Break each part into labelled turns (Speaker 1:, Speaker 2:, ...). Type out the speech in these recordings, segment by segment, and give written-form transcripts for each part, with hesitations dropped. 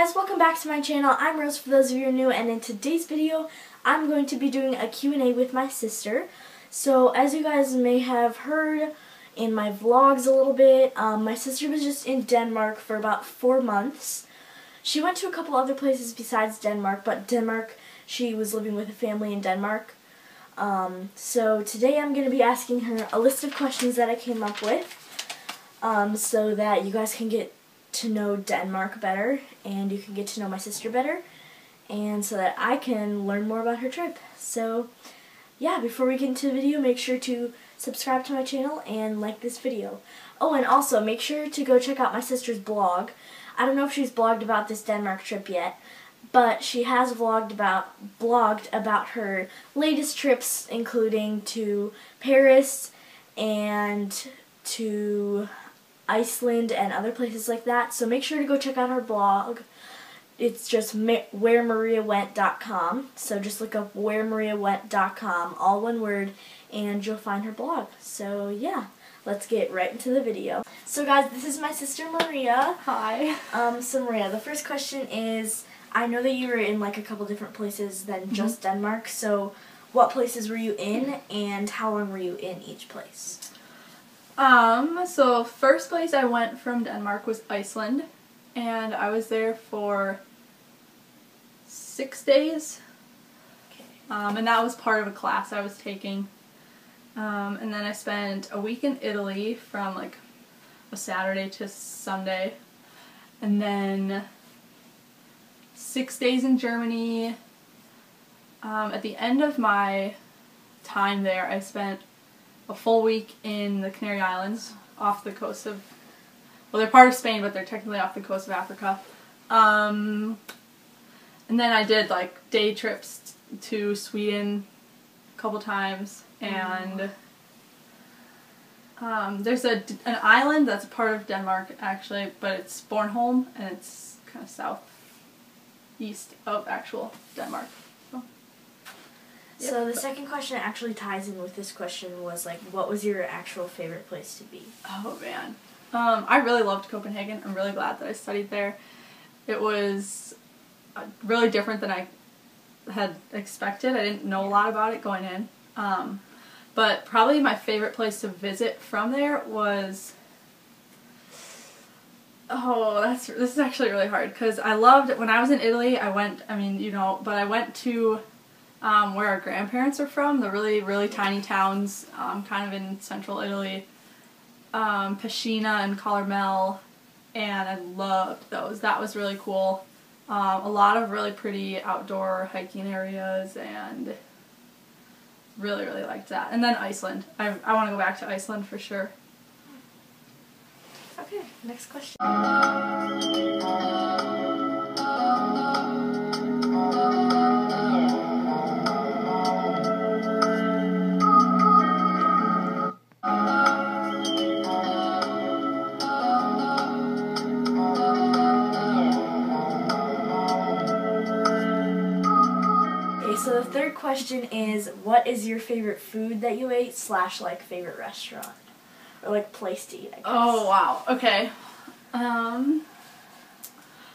Speaker 1: guys, welcome back to my channel. I'm Rose for those of you who are new, and in today's video I'm going to be doing a Q&A with my sister. So as you guys may have heard in my vlogs a little bit, my sister was just in Denmark for about 4 months. She went to a couple other places besides Denmark, but she was living with a family in Denmark. So today I'm going to be asking her a list of questions that I came up with so that you guys can get to know Denmark better, and you can get to know my sister better, and so that I can learn more about her trip. So yeah, before we get into the video, make sure to subscribe to my channel and like this video. Oh, and also make sure to go check out my sister's blog. I don't know if she's blogged about this Denmark trip yet, but she has blogged about her latest trips, including to Paris and to Iceland and other places like that. So make sure to go check out her blog. It's just wheremariawent.com. So just look up wheremariawent.com, all one word, and you'll find her blog. So yeah, let's get right into the video. So guys, this is my sister Maria.
Speaker 2: Hi.
Speaker 1: So Maria, the first question is, I know that you were in like a couple different places than just Denmark. So what places were you in, and how long were you in each place?
Speaker 2: So first place I went from Denmark was Iceland, and I was there for 6 days.
Speaker 1: Okay.
Speaker 2: And that was part of a class I was taking. And then I spent a week in Italy from like a Saturday to Sunday. And then 6 days in Germany. At the end of my time there, I spent a full week in the Canary Islands, off the coast of, well, they're part of Spain, but they're technically off the coast of Africa. And then I did like day trips to Sweden a couple times, and there's an island that's a part of Denmark actually, but it's Bornholm, and it's kind of southeast of actual Denmark.
Speaker 1: So the second question actually ties in with this question, was like, what was your actual favorite place to be?
Speaker 2: Oh man. I really loved Copenhagen. I'm really glad that I studied there. It was really different than I had expected. I didn't know a lot about it going in. But probably my favorite place to visit from there was... Oh, this is actually really hard, because I loved, when I was in Italy, I went to where our grandparents are from, the really, really tiny towns, kind of in central Italy, Pescina and Colormel, and I loved those. That was really cool. A lot of really pretty outdoor hiking areas, and really, really liked that. And then Iceland. I want to go back to Iceland for sure.
Speaker 1: Okay, next question. So the third question is, what is your favorite food that you ate / like favorite restaurant or like place to eat, I guess?
Speaker 2: Oh wow, okay.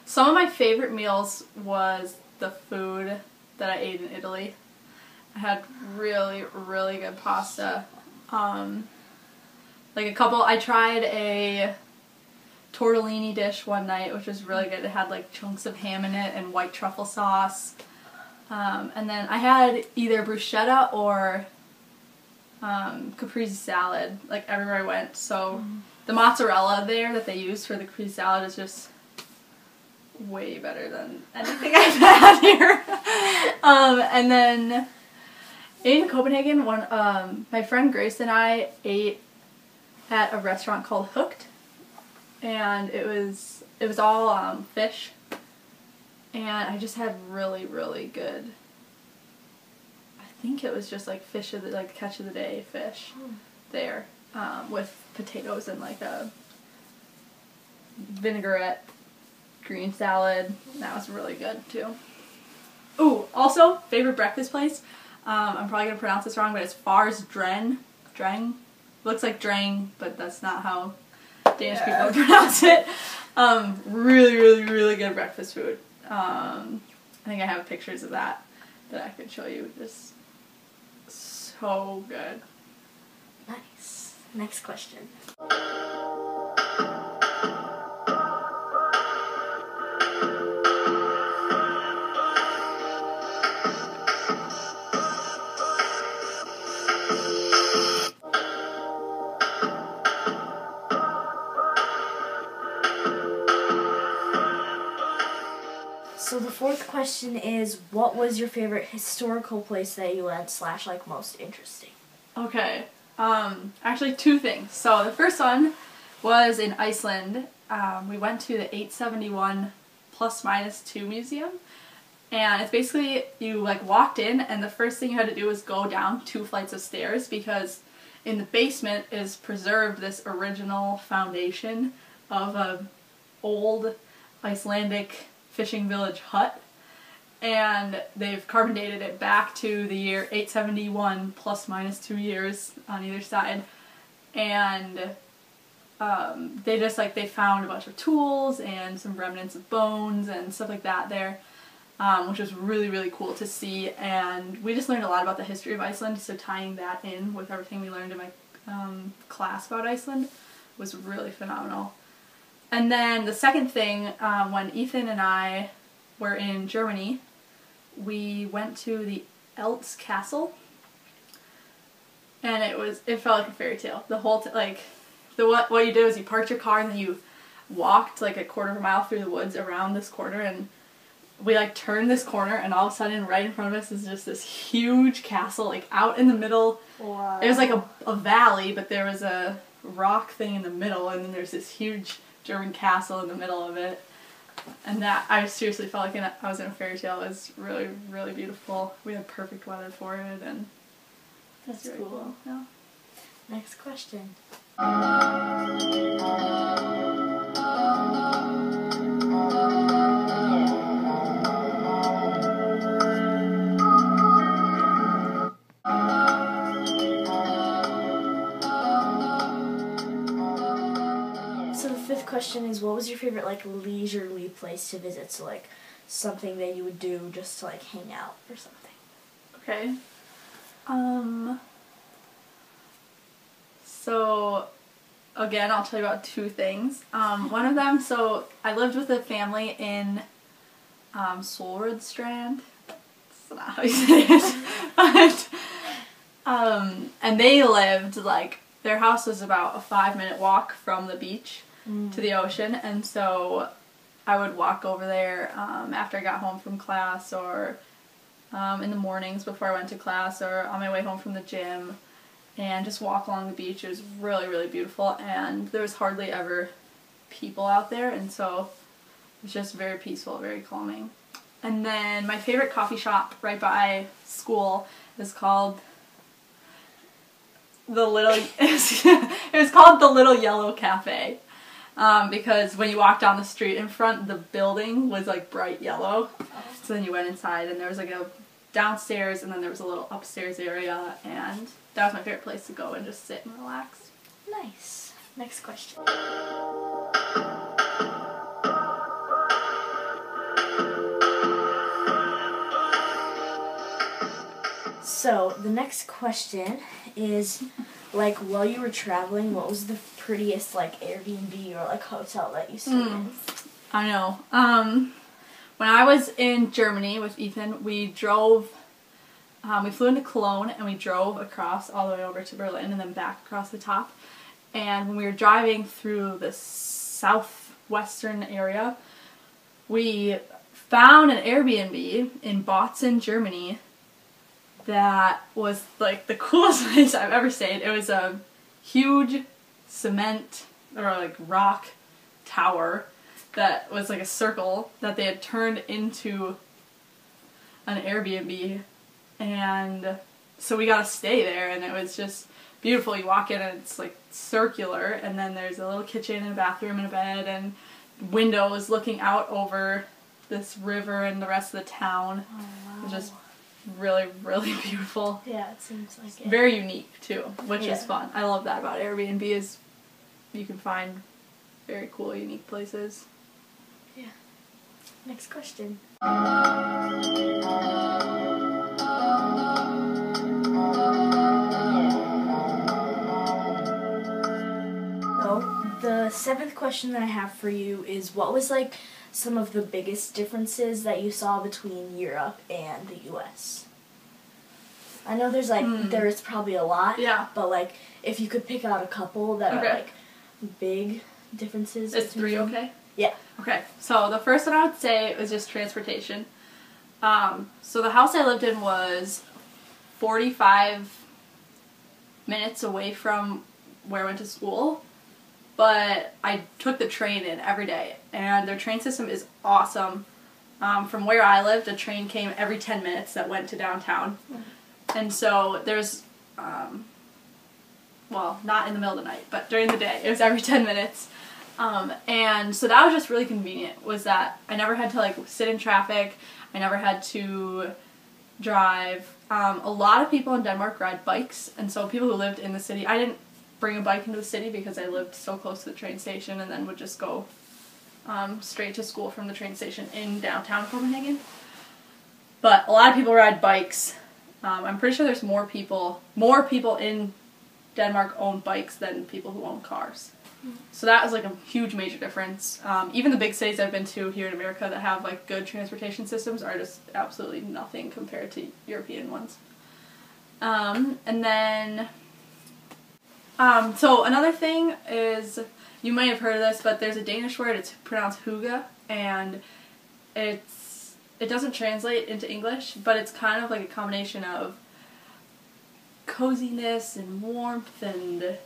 Speaker 2: Some of my favorite meals was the food that I ate in Italy. I had really, really good pasta. I tried a tortellini dish one night, which was really good. It had like chunks of ham in it and white truffle sauce. And then I had either bruschetta or caprese salad, like everywhere I went. So the mozzarella there that they use for the caprese salad is just way better than anything I've had here. And then in Copenhagen, my friend Grace and I ate at a restaurant called Hooked, and it was all fish. And I just had really, really good, I think it was just like fish of the, like catch of the day fish there, with potatoes and like a vinaigrette green salad. That was really good too. Ooh, also, favorite breakfast place, I'm probably going to pronounce this wrong, but it's Fars Dreng. Looks like Drang, but that's not how Danish people pronounce it. Really, really, really good breakfast food. I think I have pictures of that I could show you. Just so good.
Speaker 1: Nice. Next question. So the fourth question is, what was your favorite historical place that you went / like most interesting?
Speaker 2: Okay. Actually two things. So the first one was in Iceland. We went to the 871 ±2 museum. And it's basically, you like walked in and the first thing you had to do was go down 2 flights of stairs, because in the basement is preserved this original foundation of a old Icelandic fishing village hut, and they've carbon dated it back to the year 871 ±2 years on either side, and they found a bunch of tools and some remnants of bones and stuff like that there, which was really, really cool to see, and we just learned a lot about the history of Iceland, so tying that in with everything we learned in my class about Iceland was really phenomenal. And then the second thing, when Ethan and I were in Germany, we went to the Eltz Castle, and it felt like a fairy tale. The whole what you did was you parked your car and then you walked like a quarter of a mile through the woods around this corner, and we like turned this corner and all of a sudden right in front of us is just this huge castle like out in the middle.
Speaker 1: Wow.
Speaker 2: It was like a valley, but there was a rock thing in the middle, and then there's this huge German castle in the middle of it, and that I seriously felt like I was in a fairy tale. It was really, really beautiful. We had perfect weather for it, and
Speaker 1: that's
Speaker 2: really
Speaker 1: cool.
Speaker 2: Yeah.
Speaker 1: Next question. So the fifth question is, what was your favorite like leisurely place to visit? So like something that you would do just to like hang out or something.
Speaker 2: Okay. So again, I'll tell you about two things. One of them, so I lived with a family in Solrødstrand. That's not how you say it. But and they lived like, their house was about a 5-minute walk from the beach to the ocean, and so I would walk over there after I got home from class, or in the mornings before I went to class, or on my way home from the gym, and just walk along the beach. It was really, really beautiful, and there was hardly ever people out there, and so it was just very peaceful, very calming. And then my favorite coffee shop right by school is called it was called the Little Yellow Cafe, because when you walked down the street in front, the building was like bright yellow. So then you went inside, and there was like a downstairs, and then there was a little upstairs area, and that was my favorite place to go and just sit and relax.
Speaker 1: Nice. Next question. So the next question is, like, while you were traveling, what was the prettiest like Airbnb or like hotel that you stayed in?
Speaker 2: I know. When I was in Germany with Ethan, we flew into Cologne, and we drove across all the way over to Berlin and then back across the top. And when we were driving through the southwestern area, we found an Airbnb in Bozen, Germany, that was like the coolest place I've ever stayed. It was a huge cement or like rock tower that was like a circle that they had turned into an Airbnb, and so we got to stay there, and it was just beautiful. You walk in and it's like circular, and then there's a little kitchen and a bathroom and a bed and windows looking out over this river and the rest of the town.
Speaker 1: Oh, wow.
Speaker 2: It was just really, really beautiful.
Speaker 1: Yeah, it seems like it.
Speaker 2: Very unique too, which is fun. I love that about Airbnb, is you can find very cool, unique places.
Speaker 1: Yeah. Next question. So, the 7th question that I have for you is, what was like some of the biggest differences that you saw between Europe and the US? I know there's probably a lot.
Speaker 2: Yeah.
Speaker 1: But like, if you could pick out a couple that are like big differences.
Speaker 2: Is 3 okay?
Speaker 1: Yeah.
Speaker 2: Okay, so the first one I would say was just transportation. So the house I lived in was 45 minutes away from where I went to school, but I took the train in every day, and their train system is awesome. From where I lived, a train came every 10 minutes that went to downtown. And so there's, well, not in the middle of the night, but during the day, it was every 10 minutes. And so that was just really convenient, was that I never had to like sit in traffic, I never had to drive. A lot of people in Denmark ride bikes, and so people who lived in the city, I didn't bring a bike into the city because I lived so close to the train station and then would just go straight to school from the train station in downtown Copenhagen. But a lot of people ride bikes. I'm pretty sure there's more people in Denmark own bikes than people who own cars. So that was like a huge major difference. Even the big cities I've been to here in America that have like good transportation systems are just absolutely nothing compared to European ones. And then, so another thing is, you might have heard of this, but there's a Danish word, it's pronounced hygge, and it doesn't translate into English, but it's kind of like a combination of coziness and warmth, and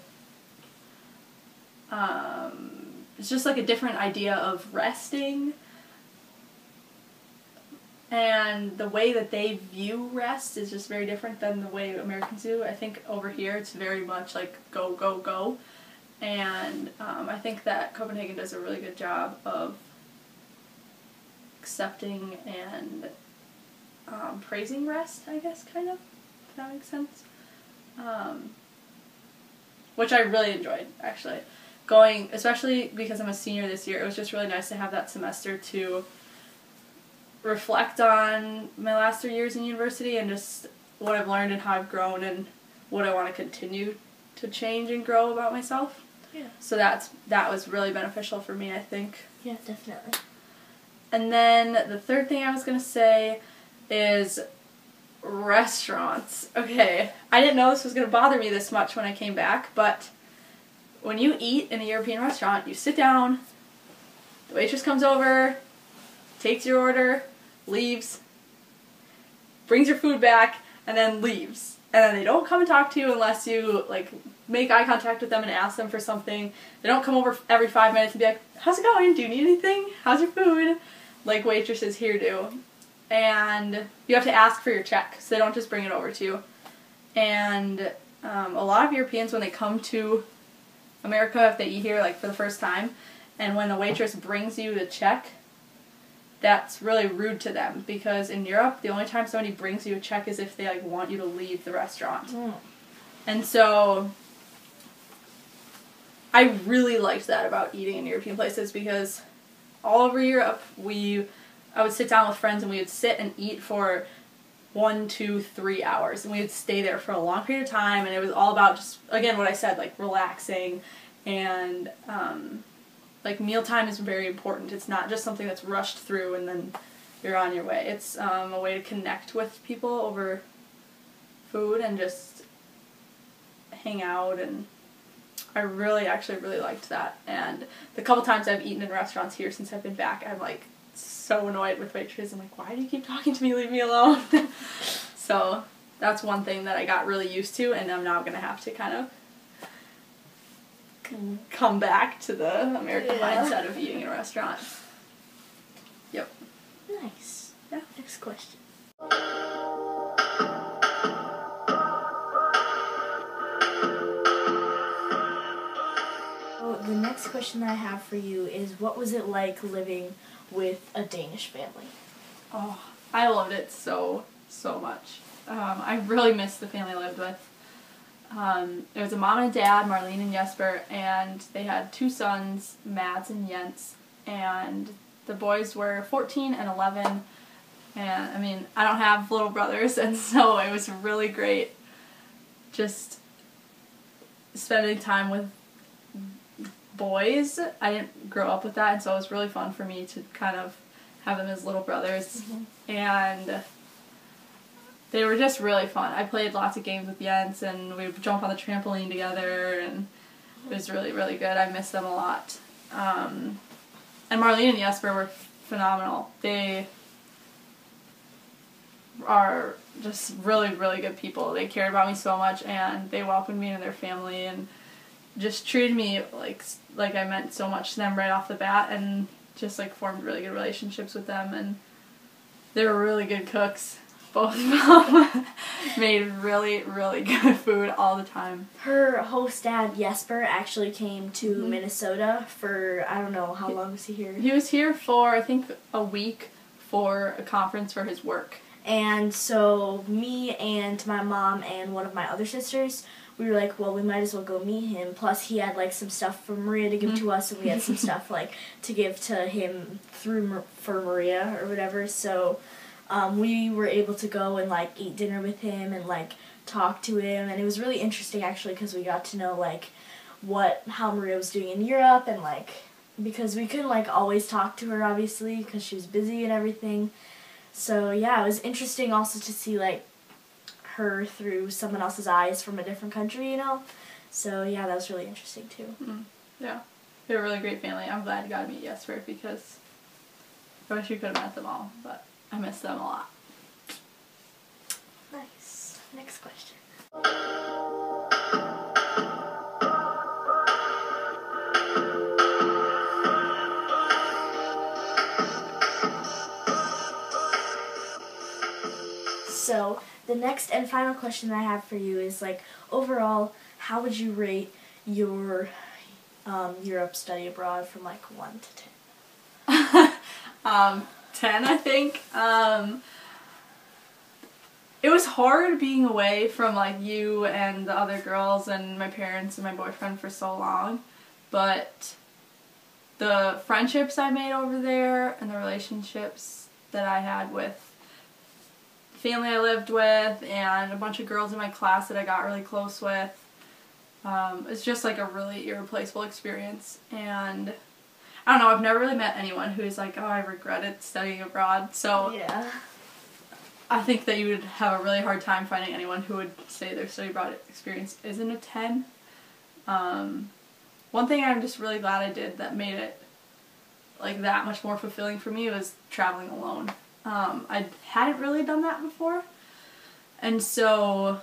Speaker 2: it's just like a different idea of resting. And the way that they view rest is just very different than the way Americans do. I think over here it's very much like go, go, go. And I think that Copenhagen does a really good job of accepting and praising rest, I guess, kind of, if that makes sense. Which I really enjoyed, actually. Going, especially because I'm a senior this year, it was just really nice to have that semester to reflect on my last 3 years in university and just what I've learned and how I've grown and what I want to continue to change and grow about myself.
Speaker 1: Yeah.
Speaker 2: So that was really beneficial for me, I think.
Speaker 1: Yeah, definitely.
Speaker 2: And then the third thing I was going to say is restaurants. Okay, I didn't know this was going to bother me this much when I came back, but when you eat in a European restaurant, you sit down, the waitress comes over, takes your order, leaves, brings your food back, and then leaves. And then they don't come and talk to you unless you like make eye contact with them and ask them for something. They don't come over every 5 minutes and be like, how's it going? Do you need anything? How's your food? Like waitresses here do. And you have to ask for your check, so they don't just bring it over to you. And a lot of Europeans, when they come to America, if they eat here like for the first time, and when the waitress brings you the check, that's really rude to them, because in Europe, the only time somebody brings you a check is if they like want you to leave the restaurant. And so I really liked that about eating in European places, because all over Europe, I would sit down with friends and we would sit and eat for 1, 2, 3 hours, and we would stay there for a long period of time, and it was all about just, again, what I said, like relaxing, and like mealtime is very important. It's not just something that's rushed through and then you're on your way. It's a way to connect with people over food and just hang out, and I actually really liked that. And the couple times I've eaten in restaurants here since I've been back, I'm like so annoyed with waitresses. I'm like, why do you keep talking to me? Leave me alone. So that's one thing that I got really used to, and I'm now going to have to kind of come back to the American mindset of eating in a restaurant. Yep.
Speaker 1: Nice.
Speaker 2: Yeah.
Speaker 1: Next question. So the next question that I have for you is, what was it like living with a Danish family?
Speaker 2: Oh, I loved it so much. I really missed the family I lived with. It was a mom and dad, Marlene and Jesper, and they had 2 sons, Mads and Jens, and the boys were 14 and 11, and I mean, I don't have little brothers, and so it was really great just spending time with boys. I didn't grow up with that, and so it was really fun for me to kind of have them as little brothers, and they were just really fun. I played lots of games with Jens, and we would jump on the trampoline together, and it was really, really good. I miss them a lot. And Marlene and Jesper were phenomenal. They are just really, really good people. They cared about me so much, and they welcomed me into their family, and just treated me like I meant so much to them right off the bat, and just like formed really good relationships with them, and they were really good cooks. Both of them made really, really good food all the time.
Speaker 1: Her host dad, Jesper, actually came to Minnesota for, I don't know, how long was he here?
Speaker 2: He was here for, I think, a week for a conference for his work.
Speaker 1: And so me and my mom and one of my other sisters, we were like, well, we might as well go meet him. Plus, he had, like, some stuff for Maria to give to us, and we had some stuff, like, to give to him for Maria or whatever. So we were able to go and, like, eat dinner with him and, like, talk to him. And it was really interesting, actually, because we got to know, like, how Maria was doing in Europe, and, like, because we couldn't, like, always talk to her, obviously, because she was busy and everything. So, yeah, it was interesting also to see, like, her through someone else's eyes from a different country, you know? So, yeah, that was really interesting, too.
Speaker 2: Yeah. They were a really great family. I'm glad you got to meet Jesper, because I wish you could have met them all, but I miss them a lot.
Speaker 1: Nice. Next question. So, the next and final question that I have for you is, like, overall, how would you rate your Europe study abroad from, like, 1 to 10?
Speaker 2: 10, I think. It was hard being away from, like, you and the other girls and my parents and my boyfriend for so long, but the friendships I made over there and the relationships that I had with family I lived with and a bunch of girls in my class that I got really close with, it's just like a really irreplaceable experience. And I don't know, I've never really met anyone who's like, oh, I regretted studying abroad. So
Speaker 1: yeah.
Speaker 2: I think that you would have a really hard time finding anyone who would say their study abroad experience isn't a 10. One thing I'm just really glad I did that made it like that much more fulfilling for me was traveling alone. I hadn't really done that before, and so,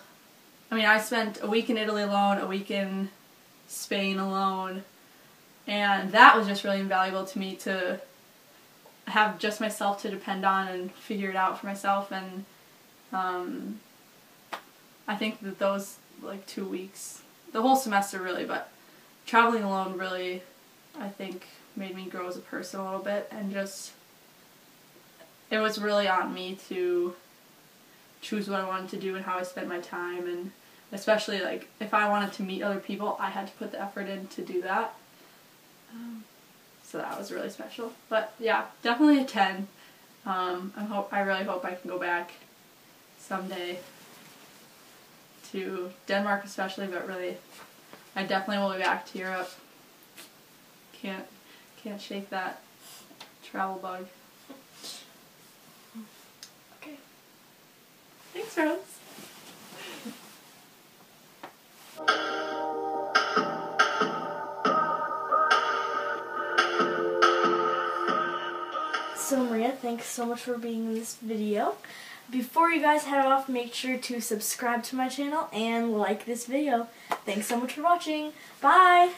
Speaker 2: I mean, I spent a week in Italy alone, a week in Spain alone, and that was just really invaluable to me to have just myself to depend on and figure it out for myself. And I think that those, like, 2 weeks, the whole semester really, but traveling alone really, I think, made me grow as a person a little bit, and just, it was really on me to choose what I wanted to do and how I spent my time, and especially, like, if I wanted to meet other people, I had to put the effort in to do that. So that was really special. But yeah, definitely a 10. I really hope I can go back someday to Denmark especially, but really, I definitely will be back to Europe. Can't shake that travel bug.
Speaker 1: Okay.
Speaker 2: Thanks, Rose.
Speaker 1: So Maria, thanks so much for being in this video. Before you guys head off, make sure to subscribe to my channel and like this video. Thanks so much for watching. Bye!